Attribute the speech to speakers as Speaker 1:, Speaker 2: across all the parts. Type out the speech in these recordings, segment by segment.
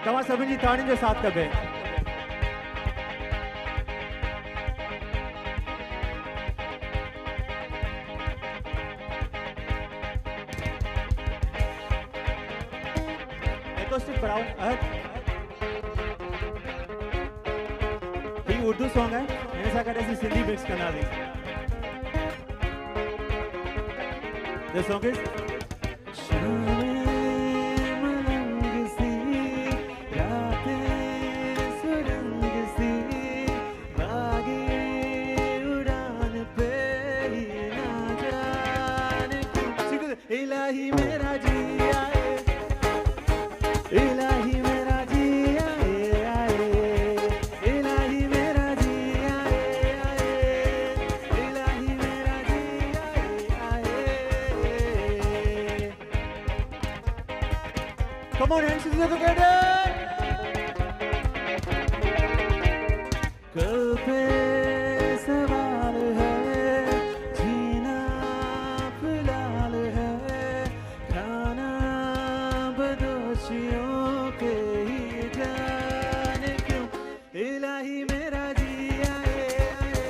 Speaker 1: तव्हां सभिनी जी ताड़ियुनि जो साथ कबे। एकोस्टिक बढ़ाओ। ही उर्दू सॉन्ग है, हिन सां गॾु असीं सिंधी मिक्स कंदासीं। The song is इलाही मेरा जी आए, इलाही मेरा जी आए आए, इलाही मेरा जी आए आए, इलाही मेरा जी आए आए। Come on, hands together. कल पे सवाल है, जीना फिलहाल है, खाना बदोशियों के ही जाने क्यों। इलाही मेरा जी आए आए,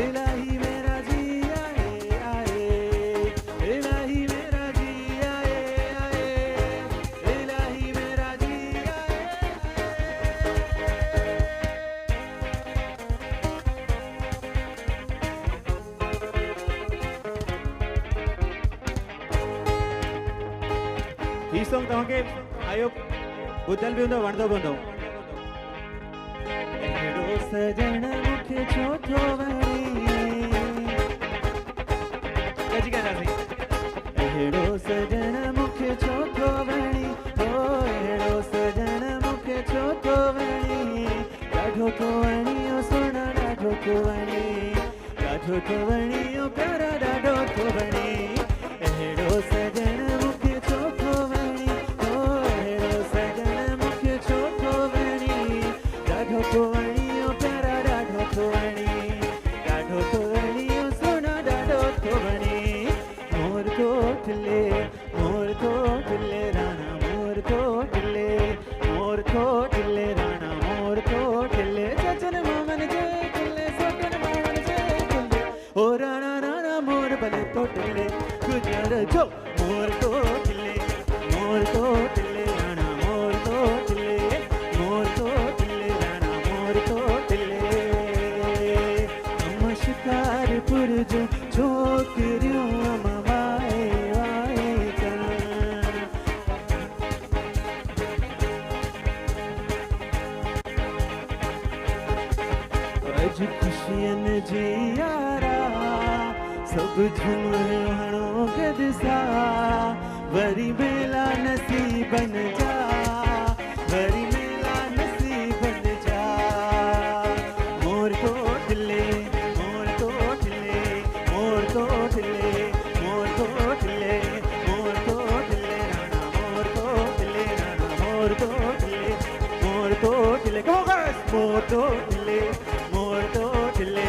Speaker 1: इलाही मेरा जी आए आए, इलाही मेरा जी आए आए, इलाही मेरा जी आए आए। ही सॉन्ग तव्हांखे आयो ॿुधल बि हूंदो, वणंदो बि हूंदो। अहिड़ो सजण मूंखे छो थो वणे, गॾिजी ॻाईंदासीं। अहिड़ो सजण मूंखे छो थो वणे, ओ अहिड़ो सजण मूंखे छो थो वणे, ॾाढो थो वणे ओ सोना, ॾाढो थो वणे, ॾाढो थो वणे ओ प्यारा, ॾाढो थो वणे। अहिड़ो सजण मूंखे छो थो वणे, ओ अहिड़ो सजण मूंखे छो थो वणे, ॾाढो थो वणे ओ प्यारा, ॾाढो थो वणे, ॾाढो थो वणे ओ सोना, ॾाढो थो वणे। मोर कोटले, मोर कोटले राणा, मोर कोटले, मोर कोटले राणा, मोर कोटले सजन मोमन जे कुले, सजन मोमन जे कुले, ओ राणा राणा मोर भले कोटले गुजर जो। मोर कोटले, मोर कोटले राणा, मोर कोटले, मोर कोटले राणा, मोर कोटले। हम शिकारपुर जो छोकिरियूं हम वाए वाए करण। अज खुशियनि जी यारा, सब झूमर हणो गॾु सा, वरी मेला नसीबन जा, वरी मेला नसीबन जा। मोर कोटले, मोर कोटले, मोर कोटले, मोर कोटले, मोर कोटले राणा, मोर कोटले राणा, मोर कोटले, मोर कोटले। Go guys! मोर कोटले, मोर कोटले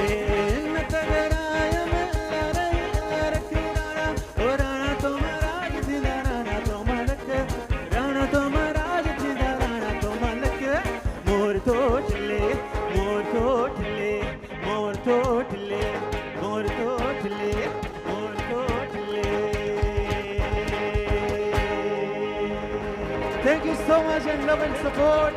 Speaker 1: नतगराय मेला रैला रखे राणा, ओ राणा तो महाराज थींदा, राणा तो मलक, राणा तो महाराज थींदा, राणा तो मलक। मोर कोटले, मोर कोटले, मोर कोटले, मोर कोटले, मोर कोटले। Thank you so much and love and support.